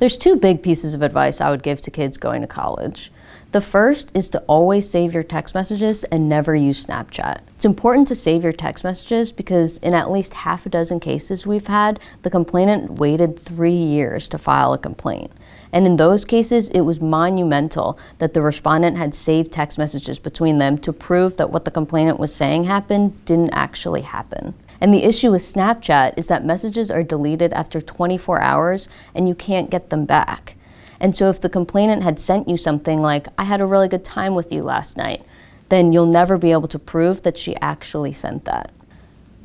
There's two big pieces of advice I would give to kids going to college. The first is to always save your text messages and never use Snapchat. It's important to save your text messages because in at least half a dozen cases we've had, the complainant waited 3 years to file a complaint. And in those cases, it was monumental that the respondent had saved text messages between them to prove that what the complainant was saying happened didn't actually happen. And the issue with Snapchat is that messages are deleted after 24 hours and you can't get them back. And so if the complainant had sent you something like, "I had a really good time with you last night," then you'll never be able to prove that she actually sent that.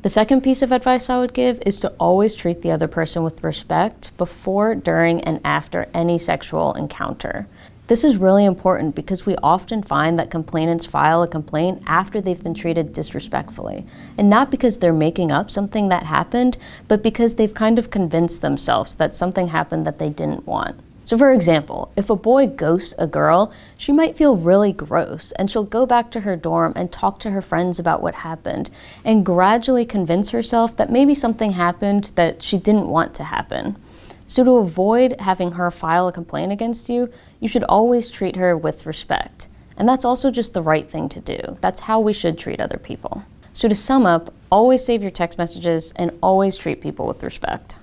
The second piece of advice I would give is to always treat the other person with respect before, during, and after any sexual encounter. This is really important because we often find that complainants file a complaint after they've been treated disrespectfully. And not because they're making up something that happened, but because they've kind of convinced themselves that something happened that they didn't want. So for example, if a boy ghosts a girl, she might feel really gross and she'll go back to her dorm and talk to her friends about what happened and gradually convince herself that maybe something happened that she didn't want to happen. So to avoid having her file a complaint against you, you should always treat her with respect. And that's also just the right thing to do. That's how we should treat other people. So to sum up, always save your text messages and always treat people with respect.